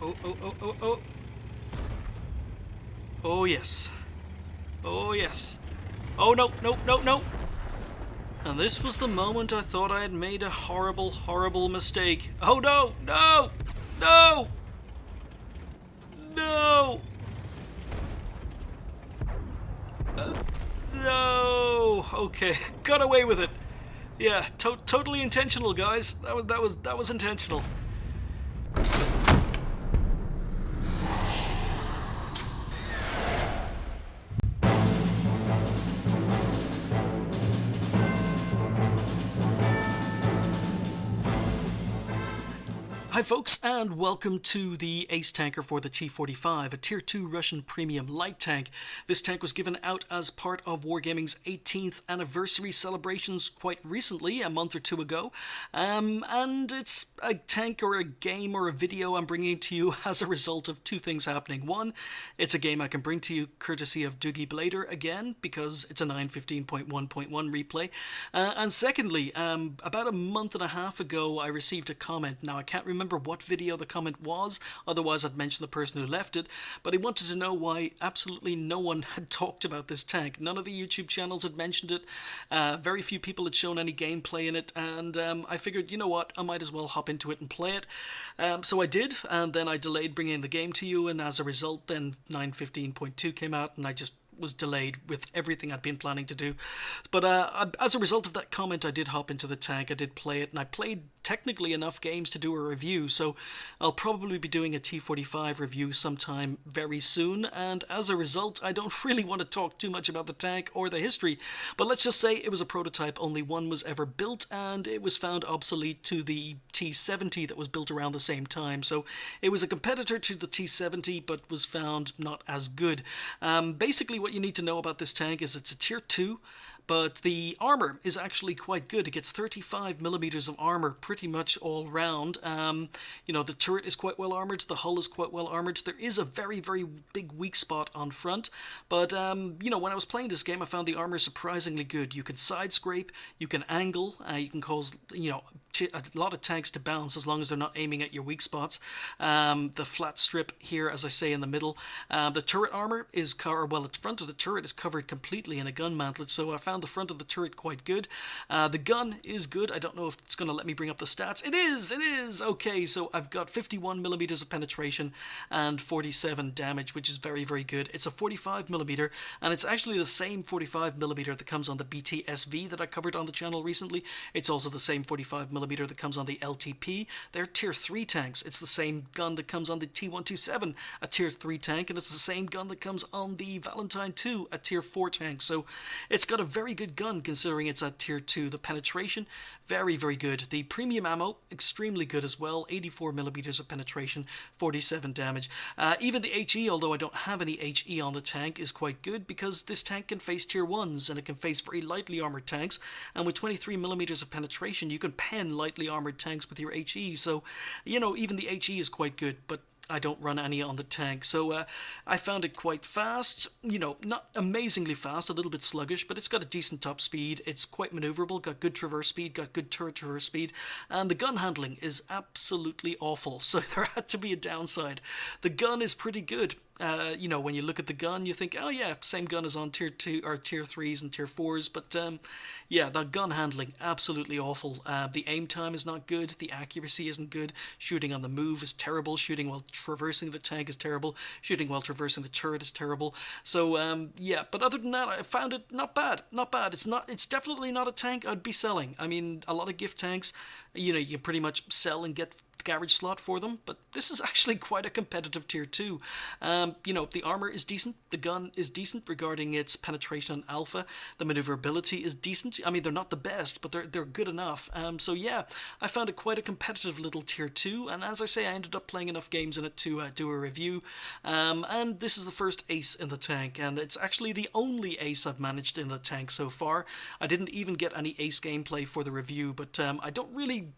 Oh, oh, oh, oh, oh. Oh, yes. Oh, yes. Oh, no, no, no, no. And this was the moment I thought I had made a horrible, horrible mistake. Oh, no, no, no, no, no. Okay, got away with it. Yeah, totally intentional, guys. That was intentional. Hi folks, and welcome to the Ace Tanker for the T-45, a Tier 2 Russian Premium Light Tank. This tank was given out as part of Wargaming's 18th anniversary celebrations quite recently, a month or two ago, and it's a tank or a game or a video I'm bringing to you as a result of two things happening. One, it's a game I can bring to you courtesy of Doogie Blader again, because it's a 915.1.1 replay, and secondly, about a month and a half ago I received a comment. Now I can't remember what video the comment was, otherwise I'd mention the person who left it, but he wanted to know why absolutely no one had talked about this tank. None of the YouTube channels had mentioned it, very few people had shown any gameplay in it, and I figured, you know what, I might as well hop into it and play it. So I did, and then I delayed bringing the game to you, and as a result then 915.2 came out, and I just was delayed with everything I'd been planning to do. But as a result of that comment, I did hop into the tank, I did play it, and I played technically enough games to do a review, so I'll probably be doing a T-45 review sometime very soon, and as a result I don't really want to talk too much about the tank or the history, but let's just say it was a prototype, only one was ever built, and it was found obsolete to the T-70 that was built around the same time, so it was a competitor to the T-70 but was found not as good. Basically what you need to know about this tank is it's a Tier 2, but the armor is actually quite good. It gets 35 millimeters of armor pretty much all round. You know, the turret is quite well armored, the hull is quite well armored. There is a very, very big weak spot on front, but you know, when I was playing this game, I found the armor surprisingly good. You can side scrape, you can angle, you can cause, you know, a lot of tanks to bounce as long as they're not aiming at your weak spots. The flat strip here, as I say, in the middle. The turret armor is covered, well, the front of the turret is covered completely in a gun mantlet, so I found the front of the turret quite good. The gun is good. I don't know if it's going to let me bring up the stats. It is! Okay, so I've got 51 millimeters of penetration and 47 damage, which is very, very good. It's a 45 millimeter, and it's actually the same 45 millimeter that comes on the BTSV that I covered on the channel recently. It's also the same 45 millimeter that comes on the LTP. They're Tier 3 tanks. It's the same gun that comes on the T127, a Tier 3 tank, and it's the same gun that comes on the Valentine 2, a Tier 4 tank. So it's got a very good gun considering it's at Tier 2. The penetration, very, very good. The premium ammo, extremely good as well. 84 millimeters of penetration, 47 damage. Even the HE, although I don't have any HE on the tank, is quite good because this tank can face Tier 1s and it can face very lightly armored tanks, and with 23 millimeters of penetration you can pen lightly armored tanks with your HE, so you know, even the HE is quite good, but I don't run any on the tank, so I found it quite fast, you know, not amazingly fast, a little bit sluggish, but it's got a decent top speed, it's quite maneuverable, got good traverse speed, got good turret traverse speed, and the gun handling is absolutely awful, so there had to be a downside. The gun is pretty good. You know, when you look at the gun, you think, oh yeah, same gun as on Tier 2 or Tier 3s and Tier 4s, but yeah, the gun handling, absolutely awful. The aim time is not good, the accuracy isn't good, shooting on the move is terrible, shooting while traversing the tank is terrible, shooting while traversing the turret is terrible. So yeah, but other than that, I found it not bad, not bad. It's definitely not a tank I'd be selling. I mean, a lot of gift tanks, you know, you can pretty much sell and get garage slot for them, but this is actually quite a competitive Tier 2. You know, the armor is decent, the gun is decent regarding its penetration and alpha, the maneuverability is decent. I mean, they're not the best, but they're good enough. So yeah, I found it quite a competitive little Tier 2, and as I say, I ended up playing enough games in it to do a review, and this is the first ace in the tank, and it's actually the only ace I've managed in the tank so far. I didn't even get any ace gameplay for the review, but I don't really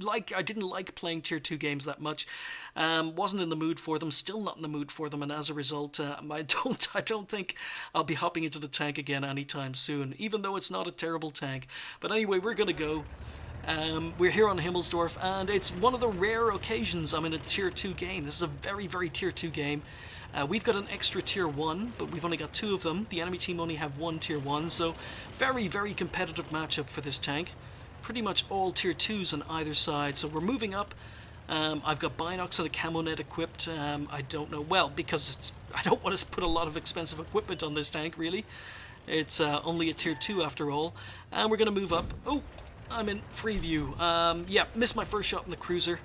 I didn't like playing tier 2 games that much. Wasn't in the mood for them, still not in the mood for them, and as a result, I don't think I'll be hopping into the tank again anytime soon, even though it's not a terrible tank. But anyway, we're gonna go. We're here on Himmelsdorf, and it's one of the rare occasions I'm in a tier 2 game. This is a very, very tier 2 game. We've got an extra tier 1, but we've only got 2 of them. The enemy team only have 1 tier 1, so very, very competitive matchup for this tank. Pretty much all tier 2s on either side, so we're moving up. I've got Binox and a camo net equipped. I don't know, well, because I don't want to put a lot of expensive equipment on this tank, really. It's only a tier 2 after all. And we're going to move up. Oh, I'm in free view. Yeah, missed my first shot in the cruiser.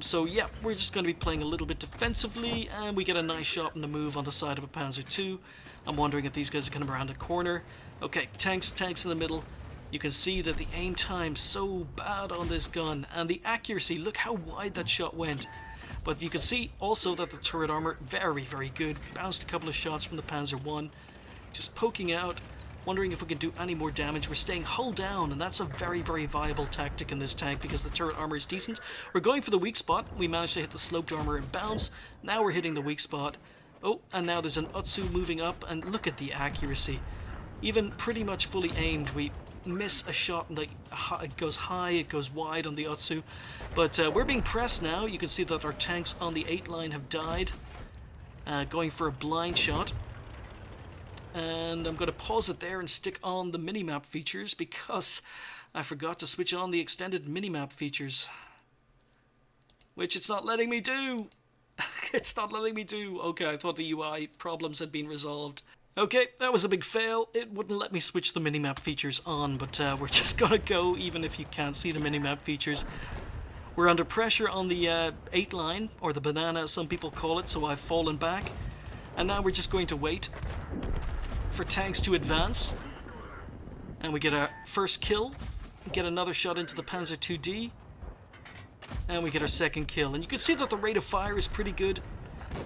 So yeah, we're just going to be playing a little bit defensively, and we get a nice shot in the move on the side of a Panzer II. I'm wondering if these guys are coming around a corner. Okay, tanks in the middle. You can see that the aim time's so bad on this gun, and the accuracy, look how wide that shot went. But you can see also that the turret armor, very, very good. Bounced a couple of shots from the Panzer I. Just poking out, wondering if we can do any more damage. We're staying hull down, and that's a very, very viable tactic in this tank because the turret armor is decent. We're going for the weak spot. We managed to hit the sloped armor and bounce. Now we're hitting the weak spot. Oh, and now there's an Utsu moving up, and look at the accuracy. Even pretty much fully aimed, we miss a shot, like it goes high, it goes wide on the Utsu. But we're being pressed now. You can see that our tanks on the 8 line have died. Going for a blind shot. And I'm going to pause it there and stick on the minimap features because I forgot to switch on the extended minimap features. Which it's not letting me do. It's not letting me do. Okay, I thought the UI problems had been resolved. Okay, that was a big fail. It wouldn't let me switch the minimap features on, but we're just gonna go even if you can't see the minimap features. We're under pressure on the 8 line, or the banana as some people call it, so I've fallen back. And now we're just going to wait for tanks to advance. And we get our first kill, get another shot into the Panzer IID, and we get our second kill. And you can see that the rate of fire is pretty good.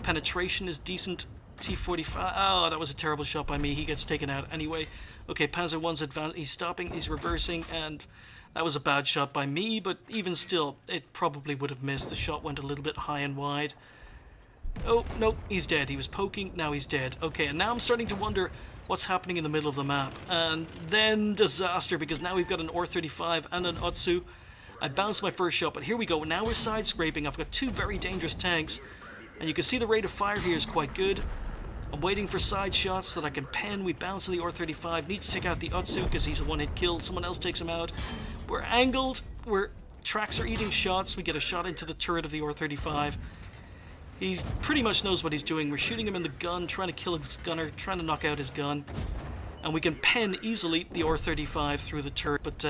Penetration is decent. T-45, oh, that was a terrible shot by me. He gets taken out anyway. Okay, Panzer I's advanced, he's stopping, he's reversing, and that was a bad shot by me, but even still, it probably would have missed. The shot went a little bit high and wide. Oh, no, he's dead. He was poking, now he's dead. Okay, and now I'm starting to wonder what's happening in the middle of the map. And then disaster, because now we've got an OR-35 and an Utsu. I bounced my first shot, but here we go. Now we're side scraping. I've got 2 very dangerous tanks, and you can see the rate of fire here is quite good. I'm waiting for side shots that I can pen. We bounce to the OR-35. Need to take out the Utsu because he's a one-hit kill. Someone else takes him out. We're angled. Tracks are eating shots. We get a shot into the turret of the OR-35. He pretty much knows what he's doing. We're shooting him in the gun, trying to kill his gunner, trying to knock out his gun. And we can pen easily the OR-35 through the turret. But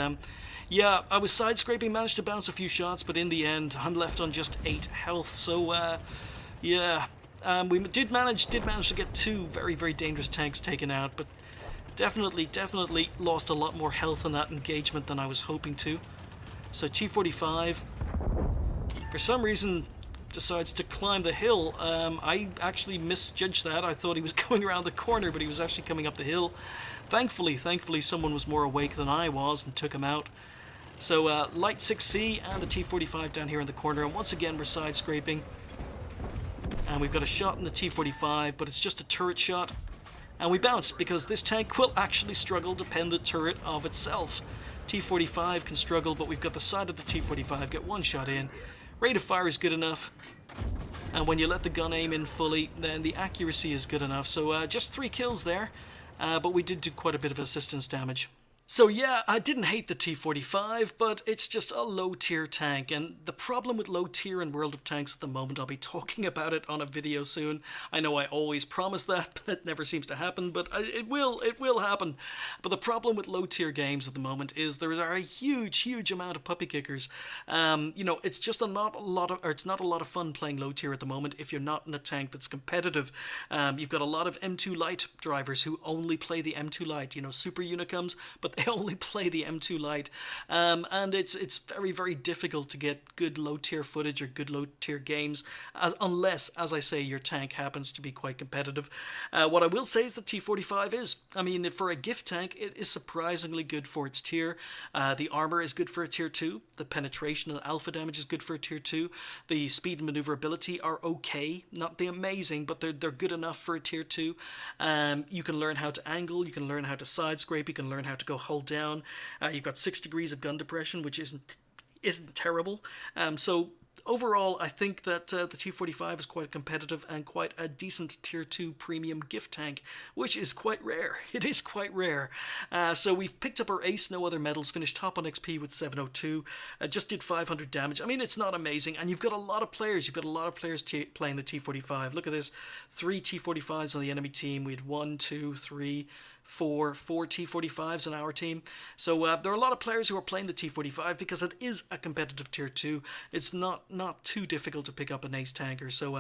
yeah, I was side scraping, managed to bounce a few shots, but in the end, I'm left on just 8 health. So yeah. We did manage to get 2 very, very dangerous tanks taken out, but definitely lost a lot more health in that engagement than I was hoping to. So T-45, for some reason, decides to climb the hill. I actually misjudged that. I thought he was going around the corner, but he was actually coming up the hill. Thankfully, someone was more awake than I was and took him out. So light 6C and a T-45 down here in the corner, and once again we're side scraping. And we've got a shot in the T-45, but it's just a turret shot. And we bounce, because this tank will actually struggle to pen the turret of itself. T-45 can struggle, but we've got the side of the T-45, get 1 shot in. Rate of fire is good enough. And when you let the gun aim in fully, then the accuracy is good enough. So just 3 kills there, but we did do quite a bit of assistance damage. So yeah, I didn't hate the T-45, but it's just a low-tier tank, and the problem with low-tier in World of Tanks at the moment, I'll be talking about it on a video soon. I know I always promise that, but it never seems to happen, but it will happen. But the problem with low-tier games at the moment is there are a huge amount of puppy kickers. You know, it's just not a lot of fun playing low-tier at the moment if you're not in a tank that's competitive. You've got a lot of M2 Light drivers who only play the M2 Light, you know, super unicums, but they only play the M2 Lite, and it's very, very difficult to get good low tier footage or good low tier games, unless, as I say, your tank happens to be quite competitive. What I will say is that T-45 is, I mean, for a gift tank, it is surprisingly good for its tier. The armor is good for a tier 2. The penetration and alpha damage is good for a tier 2. The speed and maneuverability are okay, not the amazing, but they're good enough for a tier 2. You can learn how to angle, you can learn how to side scrape, you can learn how to go hold down. You've got 6 degrees of gun depression, which isn't terrible. So overall, I think that the T-45 is quite competitive and quite a decent tier 2 premium gift tank, which is quite rare. It is quite rare. So we've picked up our ace, no other medals, finished top on XP with 702, just did 500 damage. I mean, it's not amazing, and you've got a lot of players. You've got a lot of players playing the T-45. Look at this, 3 T-45s on the enemy team. We had 1, 2, 3, 4 T-45s on our team. So there are a lot of players who are playing the T-45 because it is a competitive tier 2. It's not too difficult to pick up an ace tanker. So,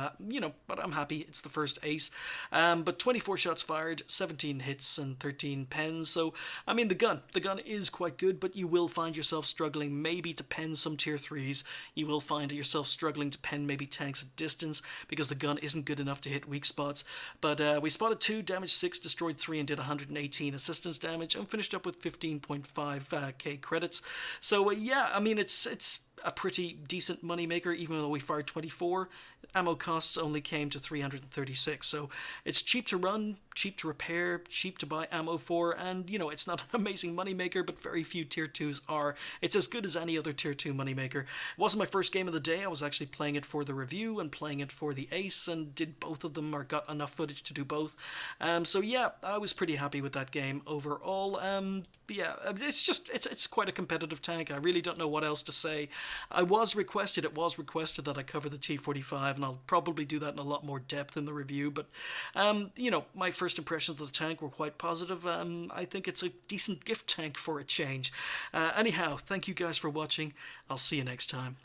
but I'm happy it's the first ace. But 24 shots fired, 17 hits and 13 pens. So, I mean, the gun is quite good, but you will find yourself struggling maybe to pen some tier 3s. You will find yourself struggling to pen maybe tanks at distance because the gun isn't good enough to hit weak spots. But we spotted 2, damaged 6, destroyed 3, and did 118 assistance damage, and finished up with 15.5k credits. So yeah, I mean, it's a pretty decent moneymaker, even though we fired 24. Ammo costs only came to 336, so it's cheap to run, cheap to repair, cheap to buy ammo for, and it's not an amazing moneymaker, but very few tier 2s are. It's as good as any other tier 2 moneymaker. It wasn't my first game of the day. I was actually playing it for the review and playing it for the ace, and did both of them, or got enough footage to do both. So yeah, I was pretty happy with that game overall. Yeah, it's quite a competitive tank. I really don't know what else to say. It was requested that I cover the T-45, and I'll probably do that in a lot more depth in the review, but my first impressions of the tank were quite positive. I think it's a decent gift tank for a change. Anyhow, thank you guys for watching. I'll see you next time.